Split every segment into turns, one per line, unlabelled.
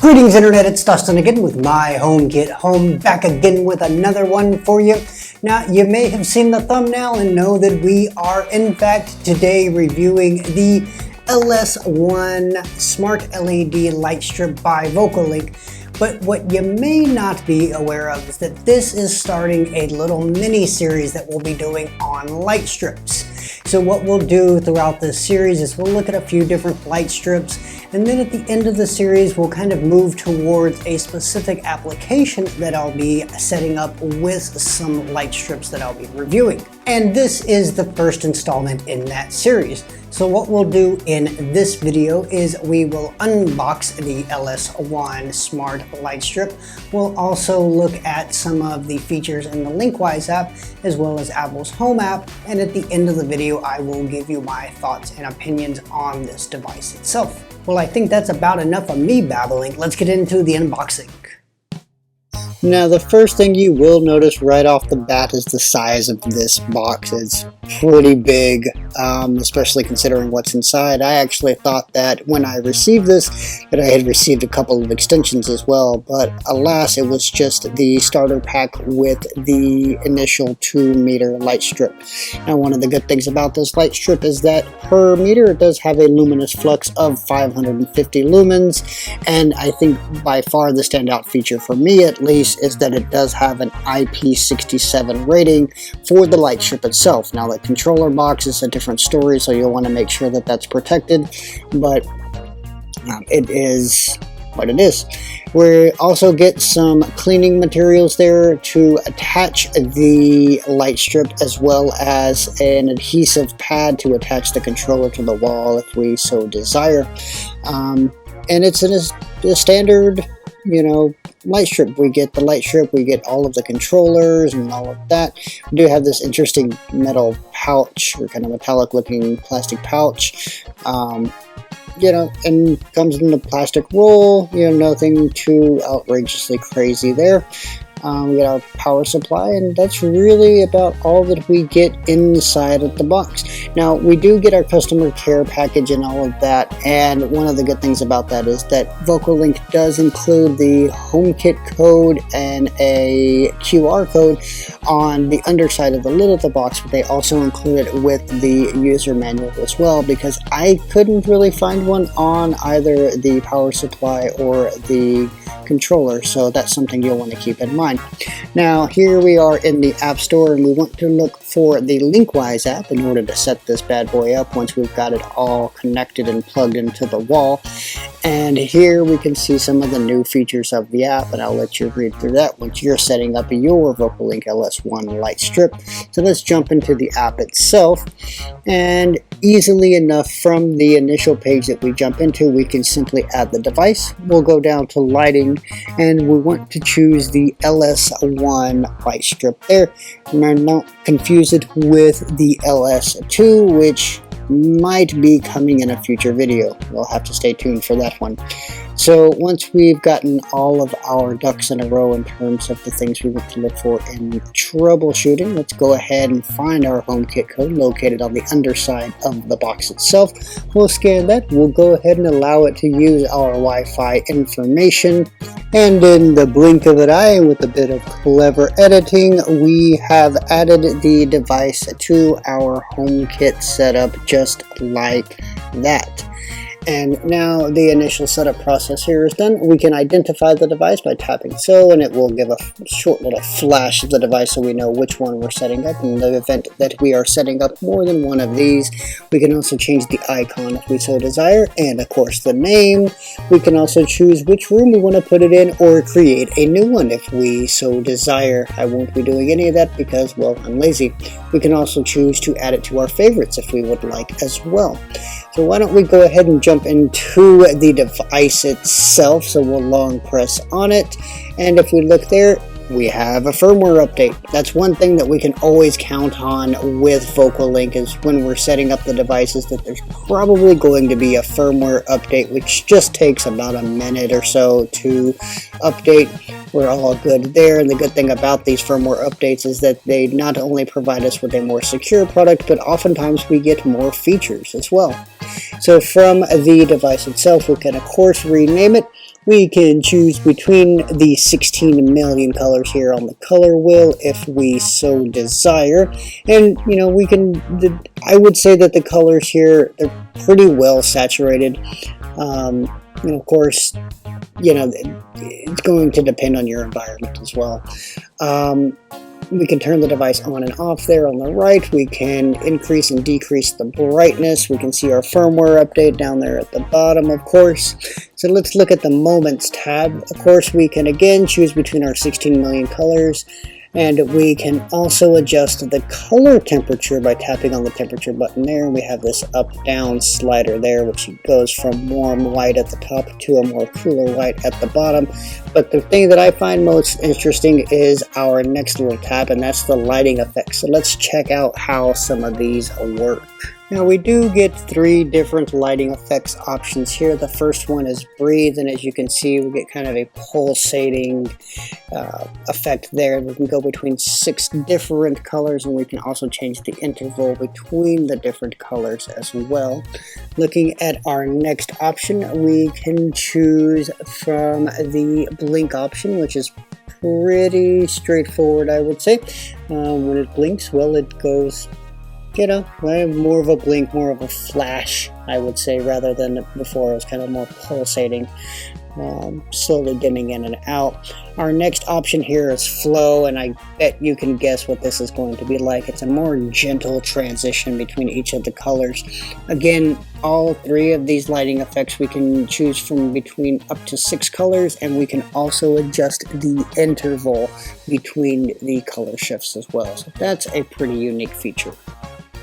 Greetings Internet, it's Dustin again with my HomeKit Home, back again with another one for you. Now you may have seen the thumbnail and know that we are in fact today reviewing the LS1 Smart LED Light Strip by VOCOlinc. But what you may not be aware of is that this is starting a little mini series that we'll be doing on light strips. So what we'll do throughout this series is we'll look at a few different light strips, and then at the end of the series we'll kind of move towards a specific application that I'll be setting up with some light strips that I'll be reviewing. And this is the first installment in that series. So what we'll do in this video is we will unbox the LS1 Smart Light Strip. We'll also look at some of the features in the Linkwise app as well as Apple's Home app, and at the end of the video I will give you my thoughts and opinions on this device itself. Well, I think that's about enough of me babbling. Let's get into the unboxing. Now the first thing you will notice right off the bat is the size of this box. It's pretty big, especially considering what's inside. I actually thought that when I received this that I had received a couple of extensions as well, but alas, it was just the starter pack with the initial 2-meter light strip. Now one of the good things about this light strip is that per meter it does have a luminous flux of 550 lumens, and I think by far the standout feature for me at least is that it does have an IP67 rating for the light strip itself. Now the controller box is a different story, so you'll want to make sure that that's protected, but it is what it is. We also get some cleaning materials there to attach the light strip, as well as an adhesive pad to attach the controller to the wall if we so desire. And it's in a standard, light strip. We get the light strip, we get all of the controllers and all of that. We do have this interesting metal pouch, or kind of metallic looking plastic pouch, and comes in a plastic roll, nothing too outrageously crazy there. We get our power supply, and that's really about all that we get inside of the box. Now, we do get our customer care package and all of that, and one of the good things about that is that VOCOlinc does include the HomeKit code and a QR code on the underside of the lid of the box, but they also include it with the user manual as well, because I couldn't really find one on either the power supply or the controller, so that's something you'll want to keep in mind. Now here we are in the App Store, and we want to look for the Linkwise app in order to set this bad boy up once we've got it all connected and plugged into the wall. And here we can see some of the new features of the app, and I'll let you read through that once you're setting up your VOCOlinc LS1 light strip. So let's jump into the app itself, and easily enough from the initial page that we jump into, we can simply add the device. We'll go down to lighting, and we want to choose the LS1 light strip there. And don't confuse it with the LS2, which might be coming in a future video. We'll have to stay tuned for that one. So once we've gotten all of our ducks in a row in terms of the things we want to look for in troubleshooting, let's go ahead and find our HomeKit code located on the underside of the box itself. We'll scan that. We'll go ahead and allow it to use our Wi-Fi information. And in the blink of an eye, with a bit of clever editing, we have added the device to our HomeKit setup just like that. And now the initial setup process here is done. We can identify the device by tapping so, and it will give a short little flash of the device so we know which one we're setting up. In the event that we are setting up more than one of these, we can also change the icon if we so desire, and of course the name. We can also choose which room we want to put it in, or create a new one if we so desire. I won't be doing any of that because, well, I'm lazy. We can also choose to add it to our favorites if we would like as well. So why don't we go ahead and jump into the device itself. So we'll long press on it, and if we look there, we have a firmware update. That's one thing that we can always count on with VOCOlinc, is when we're setting up the devices that there's probably going to be a firmware update, which just takes about a minute or so to update. We're all good there, and the good thing about these firmware updates is that they not only provide us with a more secure product, but oftentimes we get more features as well. So from the device itself, we can of course rename it. We can choose between the 16 million colors here on the color wheel if we so desire. And you know, we can, I would say that the colors here, they're pretty well saturated. And of course, you know, it's going to depend on your environment as well. We can turn the device on and off there on the right. We can increase and decrease the brightness. We can see our firmware update down there at the bottom, of course. So let's look at the Moments tab. Of course, we can again choose between our 16 million colors, and we can also adjust the color temperature by tapping on the temperature button there. We have this up-down slider there, which goes from warm white at the top to a more cooler white at the bottom. But the thing that I find most interesting is our next little tab, and that's the lighting effects. So let's check out how some of these work. Now we do get 3 different lighting effects options here. The first one is breathe, and as you can see, we get kind of a pulsating effect there. We can go between 6 different colors, and we can also change the interval between the different colors as well. Looking at our next option, we can choose from the blink option, which is pretty straightforward, I would say. When it blinks, well, it goes, you know, more of a blink, more of a flash, I would say, rather than before it was kind of more pulsating, slowly dimming in and out. Our next option here is flow, and I bet you can guess what this is going to be like. It's a more gentle transition between each of the colors. Again, all 3 of these lighting effects we can choose from between up to 6 colors, and we can also adjust the interval between the color shifts as well. So that's a pretty unique feature.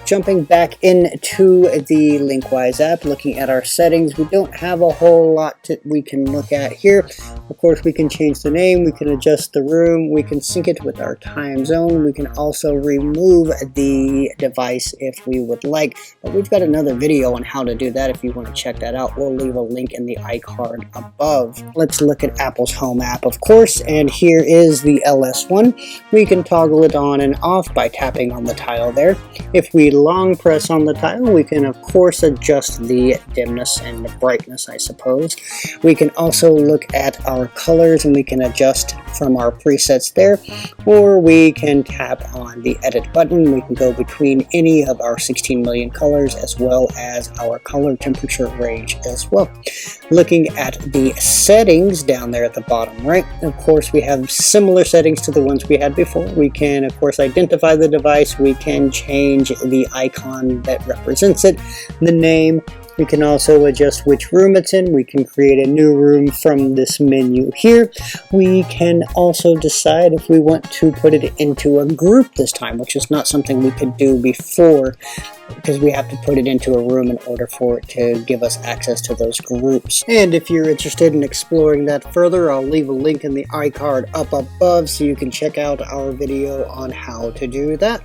Jumping back into the Linkwise app, looking at our settings, we don't have a whole lot we can look at here. Of course, we can change the name, we can adjust the room, we can sync it with our time zone, we can also remove the device if we would like. But we've got another video on how to do that if you want to check that out. We'll leave a link in the iCard above. Let's look at Apple's Home app, of course, and here is the LS one. We can toggle it on and off by tapping on the tile there. If we long press on the tile, we can of course adjust the dimness and the brightness, I suppose. We can also look at our colors, and we can adjust from our presets there, or we can tap on the edit button. We can go between any of our 16 million colors as well as our color temperature range as well. Looking at the settings down there at the bottom right, of course we have similar settings to the ones we had before. We can of course identify the device, we can change the icon that represents it, the name. We can also adjust which room it's in. We can create a new room from this menu here. We can also decide if we want to put it into a group this time, which is not something we could do before, because we have to put it into a room in order for it to give us access to those groups. And if you're interested in exploring that further, I'll leave a link in the iCard up above so you can check out our video on how to do that.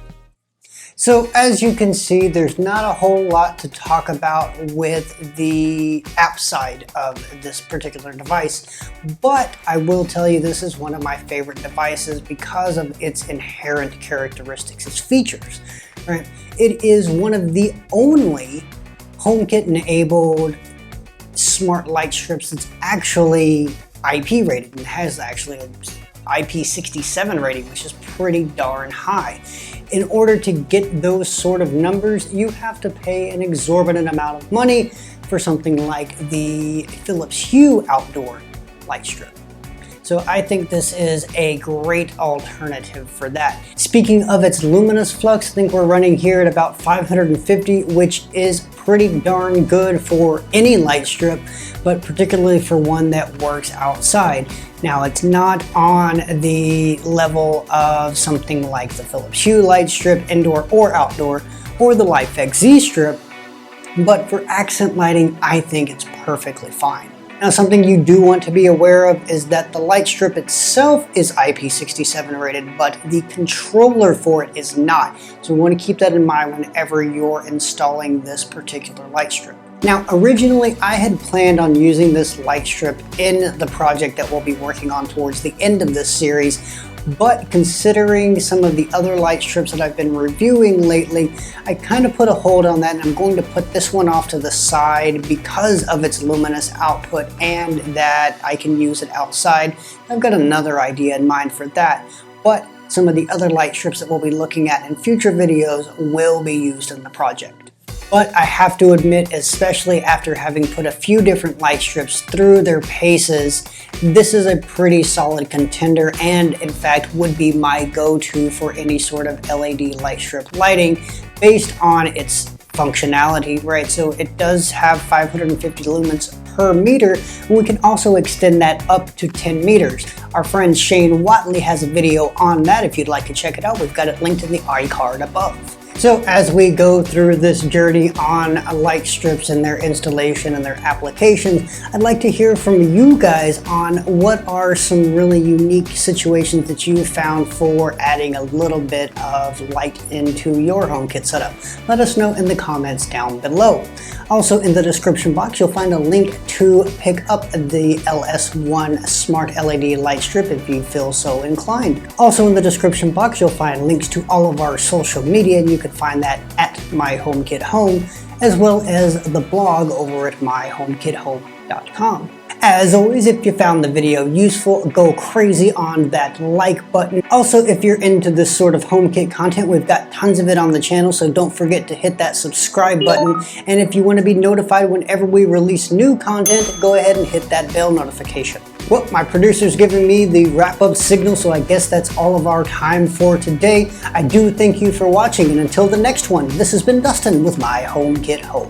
So as you can see, there's not a whole lot to talk about with the app side of this particular device, but I will tell you this is one of my favorite devices because of its inherent characteristics, its features. Right? It is one of the only HomeKit-enabled smart light strips that's actually IP rated, and has actually an IP67 rating, which is pretty darn high. In order to get those sort of numbers, you have to pay an exorbitant amount of money for something like the Philips Hue outdoor light strip. So I think this is a great alternative for that. Speaking of its luminous flux, I think we're running here at about 550, which is pretty darn good for any light strip, but particularly for one that works outside. Now, it's not on the level of something like the Philips Hue light strip, indoor or outdoor, or the LifeX Z strip, but for accent lighting, I think it's perfectly fine. Now, something you do want to be aware of is that the light strip itself is IP67 rated, but the controller for it is not. So we want to keep that in mind whenever you're installing this particular light strip. Now, originally I had planned on using this light strip in the project that we'll be working on towards the end of this series but considering some of the other light strips that I've been reviewing lately, I kind of put a hold on that, and I'm going to put this one off to the side because of its luminous output and that I can use it outside. I've got another idea in mind for that, but some of the other light strips that we'll be looking at in future videos will be used in the project. But I have to admit, especially after having put a few different light strips through their paces, this is a pretty solid contender, and in fact would be my go-to for any sort of LED light strip lighting based on its functionality, right? So it does have 550 lumens per meter, and we can also extend that up to 10 meters. Our friend Shane Watley has a video on that. If you'd like to check it out, we've got it linked in the iCard above. So as we go through this journey on light strips and their installation and their applications, I'd like to hear from you guys on what are some really unique situations that you found for adding a little bit of light into your HomeKit setup. Let us know in the comments down below. Also in the description box, you'll find a link to pick up the LS1 Smart LED light strip if you feel so inclined. Also in the description box, you'll find links to all of our social media, and you can find that at My HomeKit Home, as well as the blog over at myhomekithome.com. As always, if you found the video useful, go crazy on that like button. Also, if you're into this sort of HomeKit content, we've got tons of it on the channel, so don't forget to hit that subscribe button. And if you want to be notified whenever we release new content, go ahead and hit that bell notification. Well, my producer's giving me the wrap-up signal, so I guess that's all of our time for today. I do thank you for watching, and until the next one, this has been Dustin with My HomeKit Home.